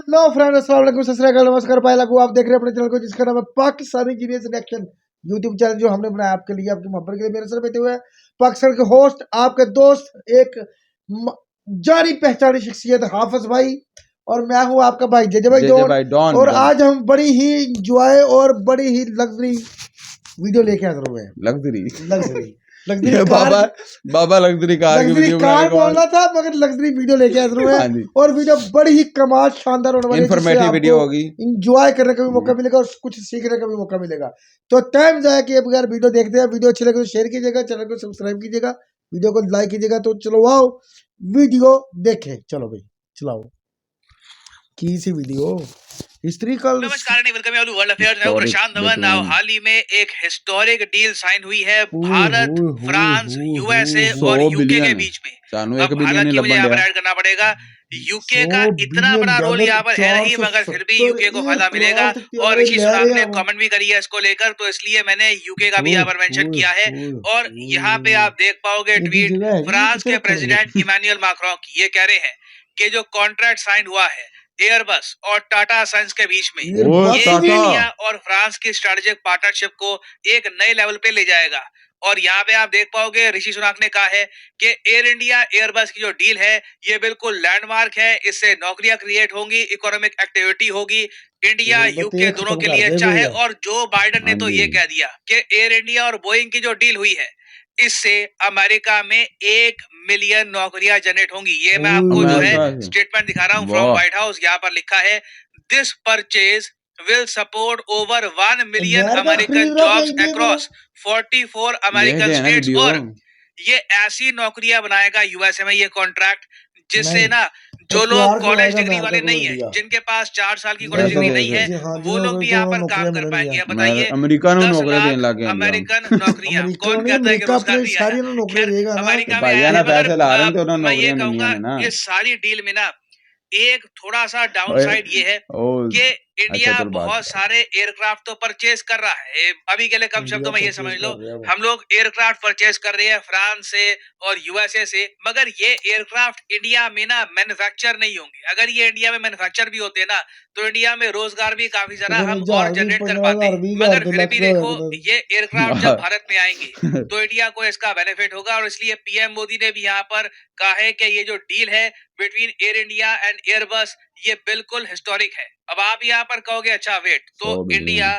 लो friend, अस्सलाम वालेकुम, सत श्री अकाल, नमस्कार, पाए लागू। आप देख रहे हैं अपने चैनल को जिसका नाम है Pakistani genius reaction YouTube channel, जो हमने बनाया आपके लिए, आपकी मोहब्बत के लिए। मेरे सर बैठे हुए हैं पाकिस्तान के होस्ट, आपके दोस्त, एक जानी पहचानी शख्सियत हाफिज भाई, और मैं हूँ आपका भाई जेजे भाई डॉन। और आज हम बड़ी ही इंजॉय और बड़ी ही लग्जरी वीडियो लेके आ रहे हैं। लग्जरी बाबा लग्जरी कार की वीडियो बोलना था, मगर लग्जरी वीडियो लेके आ रहे हैं। और वीडियो बड़ी ही कमाल शानदार होने वाली है, इंफॉर्मेटिव वीडियो होगी, इंजॉय करने का भी मौका मिलेगा और कुछ सीखने का भी मौका मिलेगा। तो टाइम जाए कि अब यार वीडियो देखते हैं। वीडियो अच्छी लगे तो शेयर कीजिएगा, चैनल को सब्सक्राइब कीजिएगा, वीडियो को लाइक कीजिएगा। तो चलो आओ वीडियो देखें। चलो भाई चलाओ की सी वीडियो हिस्ट्रिकल। नमस्कार and welcome to world affairs. मैं प्रशांत धवन। हाल ही में एक हिस्टोरिक डील साइन हुई है भारत, फ्रांस, यूएसए और यूके के बीच में। अब हालांकि मुझे यहाँ पर ऐड करना पड़ेगा, यूके का इतना बड़ा रोल यहाँ पर है नहीं, मगर फिर भी यूके को फायदा मिलेगा। और ऋषि सुनाक ने कमेंट भी करी है इसको लेकर, तो इसलिए मैंने यूके का भी यहाँ पर मेंशन किया है। और यहाँ पे आप देख पाओगे ट्वीट फ्रांस के प्रेसिडेंट इमैनुअल मैक्रों की। ये कह रहे हैं कि जो कॉन्ट्रैक्ट साइन हुआ है एयरबस और टाटा सन्स के बीच में, ये इंडिया और फ्रांस की स्ट्रेटेजिक पार्टनरशिप को एक नए लेवल पे ले जाएगा। और यहाँ पे आप देख पाओगे ऋषि सुनाक ने कहा है कि एयर इंडिया एयरबस की जो डील है ये बिल्कुल लैंडमार्क है। इससे नौकरियां क्रिएट होंगी, इकोनॉमिक एक्टिविटी होगी, इंडिया यूके दोनों के लिए अच्छा है। और जो बाइडेन ने तो ये कह दिया कि एयर इंडिया और बोइंग की जो डील हुई है इससे अमेरिका में 1 मिलियन नौकरियां जनरेट होंगी। ये मैं आपको जो है स्टेटमेंट दिखा रहा हूँ फ्रॉम व्हाइट हाउस। यहाँ पर लिखा है, this purchase will support over 1 million American jobs across 44 American states। और ये ऐसी नौकरियां बनाएगा यूएसए में ये कॉन्ट्रैक्ट, जिससे ना जो लोग कॉलेज डिग्री वाले नहीं है, जिनके पास 4 साल की कॉलेज डिग्री नहीं है, वो लोग भी यहाँ पर काम कर पाएंगे। बताइए, अमेरिकन नौकरियां कौन कहता है कि रोजगार नहीं आया? अमेरिका में आया है। मैं ये कहूंगा इस सारी डील में ना एक थोड़ा सा डाउन साइड ये है कि इंडिया बहुत सारे एयरक्राफ्ट तो परचेज कर रहा है। अभी के लिए कम शब्दों में ये समझ लो, हम लोग एयरक्राफ्ट परचेज कर रहे हैं फ्रांस से और यूएसए से, मगर ये एयरक्राफ्ट इंडिया में ना मैन्युफैक्चर नहीं होंगे। अगर ये इंडिया में मैन्युफैक्चर भी होते ना तो इंडिया में रोजगार भी काफी सारा हम और जनरेट कर पाते। मगर फिर भी देखो, ये एयरक्राफ्ट जब भारत में आएंगे तो इंडिया को इसका बेनिफिट होगा। और इसलिए पीएम मोदी ने भी यहाँ पर कहा है कि ये जो डील है between air India and Airbus ये बिल्कुल हिस्टोरिक है। अब आप यहाँ पर कहोगे अच्छा वेट, तो इंडिया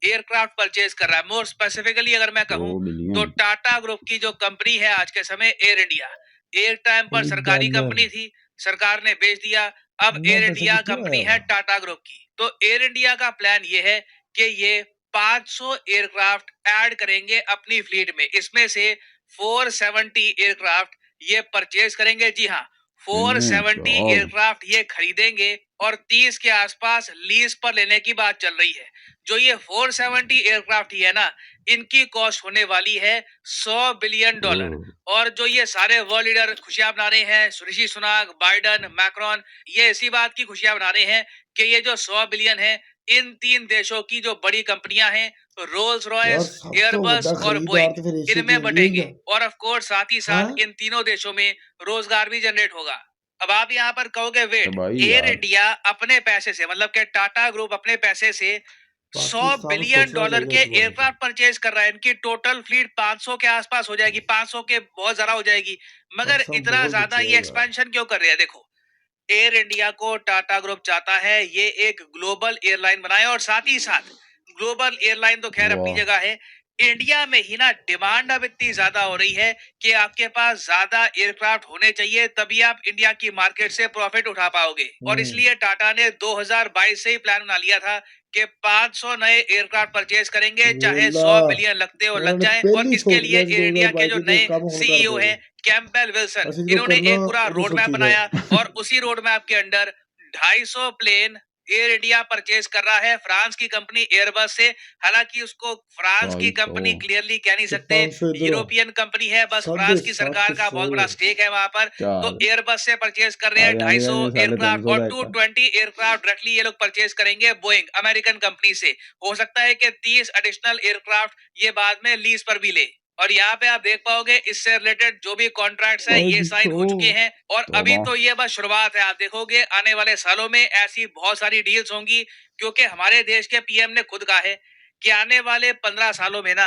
एयरक्राफ्ट परचेज कर रहा है। मोर स्पेसिफिकली अगर मैं कहूँ तो टाटा ग्रुप की जो कंपनी है आज के समय एयर इंडिया, एक टाइम पर सरकारी कंपनी थी, सरकार ने बेच दिया, अब एयर इंडिया कंपनी है टाटा ग्रुप की। तो एयर इंडिया का प्लान ये है कि ये 500 एयरक्राफ्ट ऐड करेंगे अपनी फ्लीट में। इसमें से 470 एयरक्राफ्ट ये परचेज करेंगे। जी हाँ, 470 एयरक्राफ्ट ये खरीदेंगे और 30 के आसपास लीज पर लेने की बात चल रही है। जो ये 470 एयरक्राफ्ट ही है ना, इनकी कॉस्ट होने वाली है $100 बिलियन। और जो ये सारे वर्ल्ड लीडर खुशियां मना रहे हैं, ऋषि सुनाक, बाइडेन, मैक्रोन, ये इसी बात की खुशियां मना रहे हैं कि ये जो 100 बिलियन है इन 3 देशों की जो बड़ी कंपनियां हैं, रोल्स रॉयस, एयरबस और बोइंग, इनमें बटेंगे। और ऑफ कोर्स साथ ही साथ इन तीनों देशों में रोजगार भी जनरेट होगा। अब आप यहाँ पर कहोगे वेट, एयर इंडिया अपने पैसे से, मतलब कि टाटा ग्रुप अपने पैसे से $100 बिलियन के एयरक्राफ्ट परचेज कर रहा है। इनकी टोटल फ्लीट 500 के आसपास हो जाएगी, 500 के बहुत ज्यादा हो जाएगी। मगर इतना ज्यादा ये एक्सपेंशन क्यों कर रहे हैं? देखो, एयर इंडिया को टाटा ग्रुप चाहता है ये एक ग्लोबल एयरलाइन बनाए, और साथ ही साथ ग्लोबल एयरलाइन तो खैर अपनी जगह है, इंडिया में ही ना डिमांड अब इतनी ज्यादा हो रही है कि आपके पास ज्यादा एयरक्राफ्ट होने चाहिए, तभी आप इंडिया की मार्केट से प्रॉफिट उठा पाओगे। और इसलिए टाटा ने 2022 से ही प्लान बना लिया था कि 500 नए एयरक्राफ्ट परचेज करेंगे, चाहे 100 बिलियन लगते हो लग जाए। और इसके लिए एयर इंडिया के जो नए सीईओ हैं कैंपबेल विल्सन, इन्होंने एक पूरा रोड मैप बनाया और उसी रोड मैप के under 250 plane Air India purchase कर रहा है फ्रांस की कंपनी एयरबस से। हालांकि उसको फ्रांस की कंपनी क्लियरली कह नहीं सकते, यूरोपियन कंपनी है, बस फ्रांस की सरकार का बहुत बड़ा स्टेक है वहां पर। तो एयरबस से परचेज कर रहे हैं 250 एयरक्राफ्ट और 220 एयरक्राफ्ट डायरेक्टली ये लोग परचेज करेंगे बोइंग अमेरिकन कंपनी से। हो सकता है कि 30 एडिशनल एयरक्राफ्ट ये बाद में लीज पर भी ले। और यहाँ पे आप देख पाओगे इससे रिलेटेड जो भी कॉन्ट्रैक्ट्स हैं ये साइन हो चुके हैं। और अभी तो ये बस शुरुआत है, आप देखोगे आने वाले सालों में ऐसी बहुत सारी डील्स होंगी, क्योंकि हमारे देश के पीएम ने खुद कहा है कि आने वाले 15 सालों में ना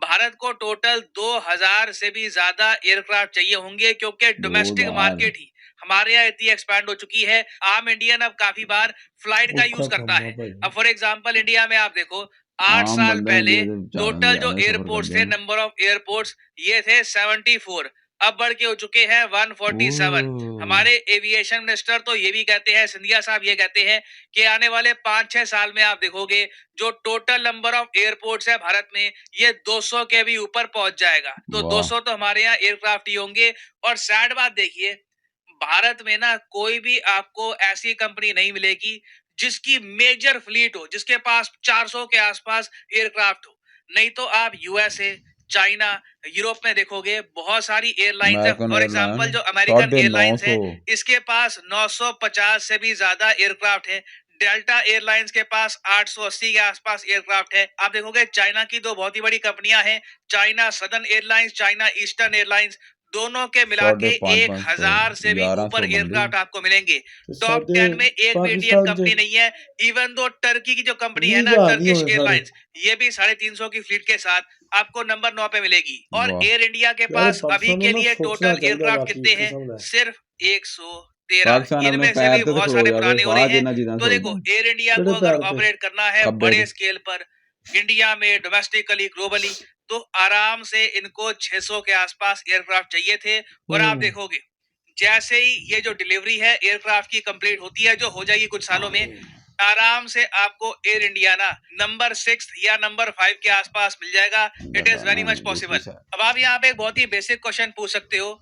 भारत को टोटल 2000 से भी ज्यादा एयरक्राफ्ट चाहिए होंगे, क्योंकि डोमेस्टिक मार्केट ही हमारे यहाँ इतनी एक्सपैंड हो चुकी है। आम इंडियन अब काफी बार फ्लाइट का यूज करता है। अब फॉर एग्जांपल इंडिया में आप देखो 8 आम साल बंदा पहले इंडिया से टोटल जाने जो सफर एयरपोर्ट्स करते थे, हैं। नंबर ऑफ एयरपोर्ट्स ये थे 74, अब बढ़ के हो चुके हैं 147। हमारे एविएशन मिनिस्टर तो ये भी कहते हैं, सिंधिया साहब ये कहते हैं कि आने वाले 5-6 साल में आप देखोगे जो टोटल नंबर ऑफ एयरपोर्ट्स है भारत में ये 200 के भी ऊपर पहुंच जाएगा। तो 200 तो हमारे यहाँ एयरक्राफ्ट ही होंगे। और सैड बात देखिए, भारत में ना कोई भी आपको ऐसी कंपनी नहीं मिलेगी जिसकी मेजर फ्लीट हो, जिसके पास 400 के आसपास एयरक्राफ्ट हो। नहीं तो आप यूएसए, चाइना, यूरोप में देखोगे बहुत सारी एयरलाइंस है। अमेरिकन फॉर एयरलाइन एग्जांपल जो अमेरिकन एयरलाइंस है 950 इसके पास 950 से भी ज्यादा एयरक्राफ्ट है। डेल्टा एयरलाइंस के पास 880 के आसपास एयरक्राफ्ट है। आप देखोगे चाइना की दो बहुत ही बड़ी कंपनियां हैं, China southern airlines, China eastern airlines, दोनों के मिला के 1000 से भी 1100 ऊपर बंदी एयरक्राफ्ट आपको मिलेंगे। तो टॉप साढ़े 10 में एक भी इंडियन पाकिस्तान से कंपनी नहीं है। इवन दो टर्की की जो कंपनी है ना, 20,000 नहीं टर्किश होने सारे। एयरलाइंस, ये भी 350 की फ्लीट के साथ आपको नंबर 9 पे मिलेगी। और वाह। एयर इंडिया के यार पास अभी पाकिस्तान के में ना लिए सोचना टोटल चाहिए एयरक्राफ्ट बाकी कितने हैं? कसम है। सिर्फ 113। पाकिस्तान अपने इनमें से पैर भी ते बहुत खलो सारे जावे, पुराने हो रहे बाहर हैं। जिन्ना चीजां तो देखो सोचदा। एयर इंडिया किहड़े को अगर पैर ते? ऑपरेट करना है खब्बे बड़े ते। स्केल पर, इंडिया में, डोमेस्टिकली, ग्लोबली, तो आराम से इनको 600 के आसपास एयरक्राफ्ट चाहिए थे। और आप देखोगे जैसे ही ये जो डिलीवरी है एयरक्राफ्ट की कंप्लीट होती है, जो हो जाएगी कुछ सालों में, आराम से आपको एयर इंडिया ना नंबर 6 या नंबर 5 के आसपास मिल जाएगा। It is very much possible. अब आप यहाँ पे एक बहुत ही बेसिक क्वेश्चन पूछ सकते हो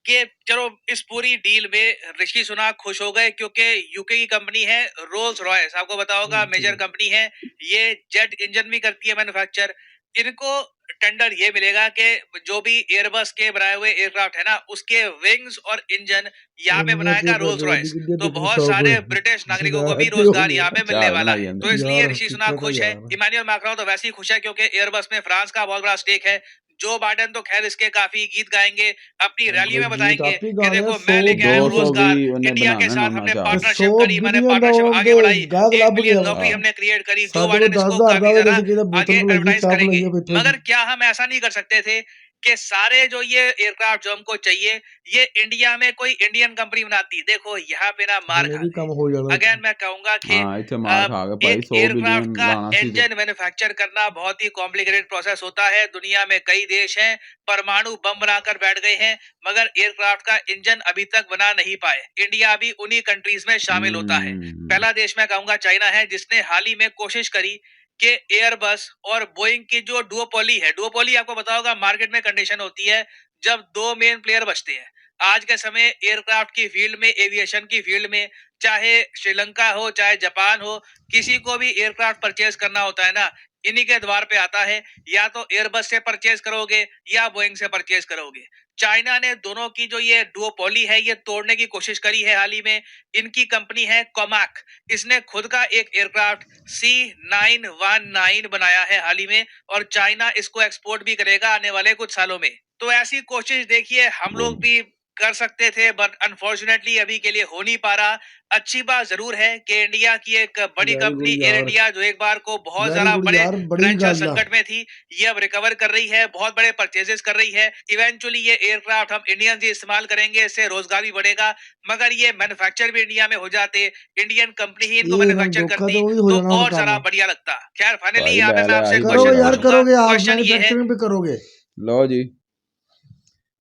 कि चलो इस पूरी डील में ऋषि सुनाक खुश हो गए क्योंकि यूके की कंपनी है रोल्स रॉयस, आपको पता होगा मेजर कंपनी है, ये जेट इंजन भी करती है मैन्युफैक्चर। इनको टेंडर ये मिलेगा कि जो भी एयरबस के बनाए हुए एयरक्राफ्ट है ना उसके विंग्स और इंजन यहाँ पे बनाएगा रोल्स रॉयस। तो बहुत सारे ब्रिटिश नागरिकों को भी रोजगार यहाँ पे मिलने जहाज वाला बनाई है। जांदे। तो इसलिए यार ऋषि सुनाक हकीकत है खुश है। यार। इमानुएल मैक्रोन तो वैसे ही खुश है क्योंकि एयरबस में फ्रांस का बहुत बड़ा स्टेक है। जो बाइडेन तो खैर इसके काफी गीत गाएंगे, अपनी रैली में गीत बताएंगे आप ही कि गा रहे हैं, देखो 100 मैं लेके आया हूँ 200 भी रोजगार, उन्हें इंडिया के बनाना साथ ना हमने चाह। तो पार्टनरशिप 100 करी, मैंने बिलियन पार्टनरशिप आगे बढ़ाई, गाग 1 ਲੱਭ मिलियन ਗਿਆ नौकरी हाँ। हमने क्रिएट करी। जो ਸਾਡੇ ਕੋਲ बाइडेन इसको 10,000 काफी ਦਾ ज्यादा जैसे किधर आगे बोतल लगी एडवर्टाइज चाप करेंगे। लगी है मगर क्या हम ऐसा नहीं कर सकते थे कि सारे जो ये एयरक्राफ्ट जो हमको चाहिए ये इंडिया में कोई इंडियन कंपनी बनाती? देखो यहाँ पे ना मार हुने खा भी गए। कम हो जाना अगेन मैं कहूंगा कि हाँ इतने मार खा गए भाई, एक 100 एयरक्राफ्ट बिलियन का लाना सी ते। इंजन मैन्युफैक्चर करना बहुत ही कॉम्प्लिकेटेड प्रोसेस होता है। दुनिया में कई देश हैं परमाणु बम बनाकर बैठ गए हैं, मगर एयरक्राफ्ट का इंजन अभी तक बना नहीं पाए। इंडिया भी उन्हीं कंट्रीज में शामिल होता है। पहला देश मैं कहूंगा चाइना है, जिसने हाल ही में कोशिश करी कि एयरबस और बोइंग की जो डुओपोली है, डुओपोली आपको पता होगा मार्केट में कंडीशन होती है जब दो मेन प्लेयर बचते हैं। आज के समय एयरक्राफ्ट की फील्ड में, एविएशन की फील्ड में, चाहे श्रीलंका हो चाहे जापान हो, किसी को भी एयरक्राफ्ट परचेज करना होता है ना, इन्हीं के द्वार पे आता है। या तो एयरबस से परचेज करोगे या बोइंग से परचेज करोगे। चाइना ने दोनों की जो ये डुओपोली है ये तोड़ने की कोशिश करी है हाल ही में। इनकी कंपनी है कोमैक, इसने खुद का एक एयरक्राफ्ट C919 बनाया है हाल ही में, और चाइना इसको एक्सपोर्ट भी करेगा आने वाले कुछ सालों में। तो ऐसी कोशिश देखिए हम लोग भी कर सकते थे, बट अनफॉर्चुनेटली अभी के लिए हो नहीं पा रहा। अच्छी बात जरूर है कि इंडिया की एक बड़ी वेरी कंपनी गुड एयर यार, इंडिया जो एक बार को बहुत वेरी ज्यादा गुड बड़े यार, बड़ी फाइनेंशियल गल आ। संकट में थी, ये अब रिकवर कर रही है, बहुत बड़े परचेजेस कर रही है। इवेंचुअली ये एयरक्राफ्ट हम इंडियन ही इस्तेमाल करेंगे, इससे रोजगार भी बढ़ेगा। मगर ये मैन्युफैक्चर भी इंडिया में हो जाते, इंडियन कंपनी ही इनको ये इन्होंने मैन्युफैक्चर धोखा करती, तो वही हो तो जाना और जरा काम। बढ़िया लगता। खैर फाइनली भाई यहाँ पे मैं ले आपसे आई क्वेश्चन करोगे यार, पूछूंगा। करोगे आप क्वेश्चन ये है, मैन्युफैक्चरिंग भी करोगे। लो जी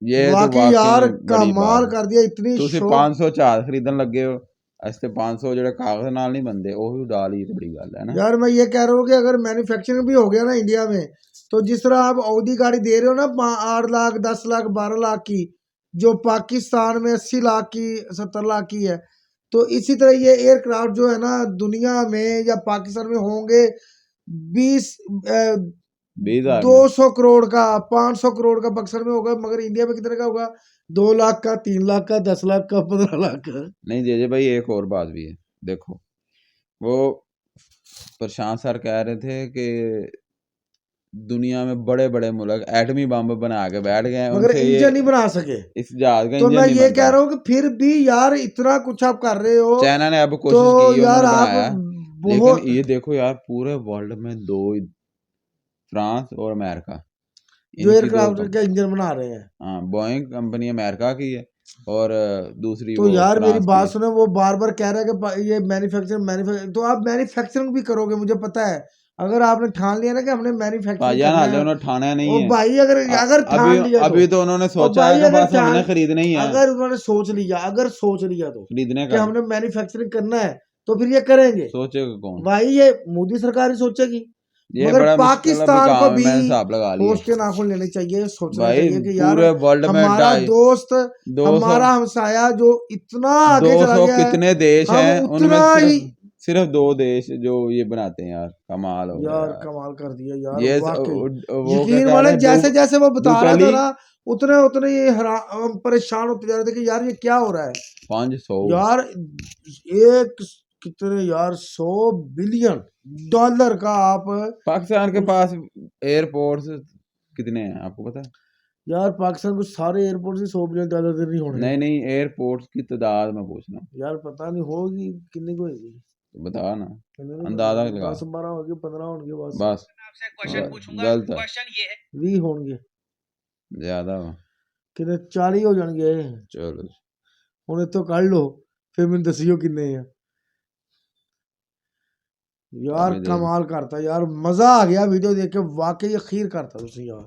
ये तो वाकई यार वाकई बड़ी कमाल बात। कर दिया, इतनी ਤੁਸੀਂ शौक। 500 ਜਹਾਜ਼ ਖਰੀਦਣ ਲੱਗੇ ਹੋ, ਅਸੀਂ ਤੇ 500 ਜਿਹੜੇ ਕਾਗਜ਼ ਨਾਲ ਨਹੀਂ ਬੰਦੇ ਉਹ ਵੀ ਉਡਾ ਲਈ, ਤੇ ਬੜੀ ਗੱਲ ਹੈ ना। यार मैं ये कह रहा हूँ कि अगर मैन्युफैक्चरिंग भी हो गया ना इंडिया में, तो जिस तरह आप ऑडी गाड़ी दे रहे हो ना 8 लाख 10 लाख 12 लाख की, जो पाकिस्तान में 80 लाख की 70 लाख की है, तो इसी तरह ये एयरक्राफ्ट जो है ना दुनिया में या पाकिस्तान में होंगे 20 20,000 में 200 करोड़ का, 500 करोड़ का बक्सर में होगा, मगर इंडिया में कितने का होगा? 2 लाख का, 3 लाख का, 10 लाख का, 15 लाख का। नहीं जे भाई एक और बात भी है, देखो वो प्रशांत सर कह रहे थे कि दुनिया में बड़े बड़े मुल्क एटमी बम बना के बैठ गए हैं, मगर उनसे ये इंजन नहीं बना सके। इस जहाज का तो इंजन मैं नहीं ये कह बनता। रहा हूँ कि फिर भी यार इतना कुछ आप कर रहे हो, चाइना ने अब तो कोशिश की, यार उन्होंने आप बनाया, बहुत लेकिन ये देखो यार पूरे वर्ल्ड में दो ही, फ्रांस और अमेरिका, जो इनकी दो एयरक्राफ्ट का इंजन बना रहे हैं। हाँ, बोइंग कंपनी अमेरिका की है और दूसरी तो वो यार मेरी फ्रांस बात की है। सुनो, वो बार बार कह रहा है कि ये मैन्युफैक्चरिंग, तो आप मैन्युफैक्चरिंग भी करोगे, मुझे पता है। अगर आपने ठान लिया ना कि हमने मैन्युफैक्चरिंग भाईजान करना हाले है, उन्होंने ठाना नहीं ओ है। भाई अगर अगर अभी ठान लिया अभी तो उन्होंने ओ सोचा है भाई कि अगर बस हमने ठान खरीदना ही है, अगर उन्होंने सोच लिया, अगर सोच लिया तो खरीदने कि का हमने मैन्युफैक्चरिंग करना है, तो फिर ये करेंगे सोचेगा कौन? भाई, ये मोदी सरकार ही सोचेगी। ये मगर बड़ा मुश्किल अभी पाकिस्तान को काम है, भी मैंने हिसाब लगा लिया होश के नाखून लेने चाहिए, सोचना भाई। चाहिए कि यार पूरे वर्ल्ड में हमारा दोस्त, 200 हमारा हमसाया जो इतना आगे चला 200 गया है, कितने देश हम हैं, उनमें उतना ही सिर्फ 2 देश जो ये बनाते हैं यार, कमाल हो गया यार यार। कमाल कर दिया यार, ये वाकई। वो क्या यकीन कह माने रहे हैं, जैसे जैसे वो बता रहा था दुकली ना, उतने उतने ये हम परेशान होते जा रहे थे कि यार ये क्या हो रहा है 500 यार। एक कितने यार, $100 बिलियन का आप पाकिस्तान के पास एयरपोर्ट्स कितने हैं आपको पता है? यार पाकिस्तान को सारे एयरपोर्ट से $100 बिलियन नहीं होने। नहीं एयरपोर्ट्स की तादाद में पूछना यार पता नहीं होगी कितनी को होगी, तो बता ना, कितने को अंदाजा लगा 10-12 होगी, 15 होंगे बस। बस। आपसे क्वेश्चन पूछूंगा, गलत है, क्वेश्चन ये है 20 होंगे, ज्यादा कितने 40 हो जाएंगे। चलो ਹੁਣ तो कर लो, फिर मैंने दसियो किन्ने हैं। यार अभी देख कमाल करता यार, मजा आ गया वीडियो देख के, वाकई अखीर करता तुसी यार।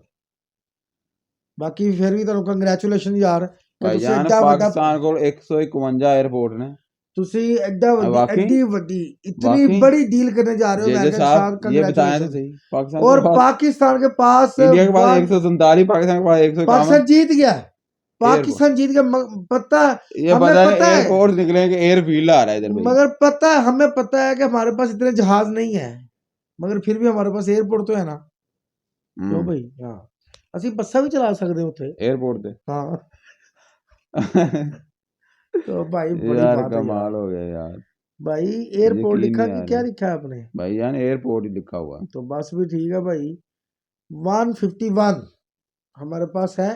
बाकी फिर भी ਤੁਹਾਨੂੰ ਕੰਗ੍ਰੈਚੁਲੇਸ਼ਨ ਯਾਰ ਕਿ ਤੁਸੀਂ भाईजान ਐਡਾ ਵੱਡਾ, पाकिस्तान को 151 एयरपोर्ट ने ਤੁਸੀਂ ਐਡਾ वाकई ਐਡੀ ਵੱਡੀ इतनी वाकई बड़ी डील करने जा रहे हो जे अमेरिका के साहब साथ। ये बताएं तो कंग्रेचुलेशन। सही, पाकिस्तान और के पास, पाकिस्तान के पास इंडिया के पास 147, पाकिस्तान के पास 151। पाकिस्तान जीत गया, पाकिस्तान जीत गया। पता ये हमें पता है पता है, एयरपोर्ट निकलेंगे, एयरफील्ड आ रहा है इधर भाई। मगर पता है, हमें पता है कि हमारे पास इतने जहाज नहीं है, मगर फिर भी हमारे पास एयरपोर्ट तो है ना, क्यों भाई? हाँ, ਅਸੀਂ ਬੱਸਾਂ ਵੀ ਚਲਾ ਸਕਦੇ ਹਾਂ ਉੱਥੇ, एयरपोर्ट पे हाँ। तो भाई बड़ी यार बात है यार, कमाल हो गया यार, भाई एयरपोर्ट यकीन लिखा नहीं कि आ क्या रहा लिखा है आपने? भाई यार, एयरपोर्ट ही लिखा हुआ। तो बस भी ठीक है भाई, 151 हमारे पास है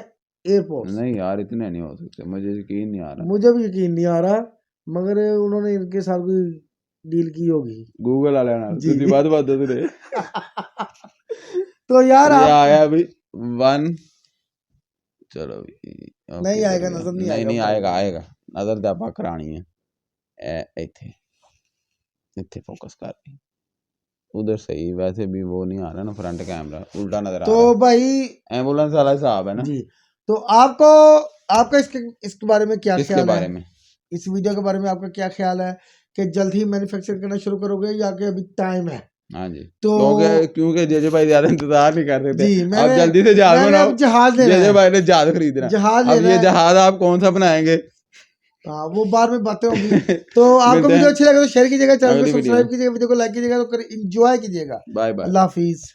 एयरपोर्ट। नहीं यार इतने नहीं हो सकते, मुझे यकीन नहीं आ रहा। मुझे भी यकीन नहीं आ रहा, मगर उन्होंने इनके साथ कोई डील की होगी गूगल वाले ना जी। सीधी बात बात तुझे तो यार ये आप आया अभी 1, चलो ओके, नहीं आएगा, बढ़िया। नजर नहीं आएगा नहीं भाई। आएगा आएगा, नजर तो ਆਪਾਂ करानी है ਇੱਥੇ ਇੱਥੇ फोकस कर रही, उधर सही, वैसे भी वो नहीं आ रहा ना, फ्रंट कैमरा उल्टा नजर आ तो रहा है, भाई एम्बुलेंस वाला हिसाब है ना जी। तो आपको आपका इसके बारे में क्या किसके ख्याल बारे है? में? इस वीडियो के बारे में आपका क्या ख्याल है कि जल्द ही मैन्युफैक्चर करना शुरू करोगे या कि अभी टाइम है? हाँ जी, तो क्योंकि जेजे भाई ज्यादा इंतजार नहीं कर रहे थे, जी, आप जल्दी से जहाज मैंने बनाओ। अब जहाज लेना जेजे है, भाई ने जहाज खरीदना, जहाज अब लेना ये है। जहाज आप कौन सा बनाएंगे? हाँ, वो बाद में बातें होंगी। तो आपको मिलते वीडियो हैं अच्छी लगे तो शेयर कीजिएगा, चैनल को अगली वीडियो सब्सक्राइब में। कीजिएगा, वीडियो को लाइक कीजिएगा, तो एंजॉय कीजिएगा। Bye bye. अल्लाह हाफिज।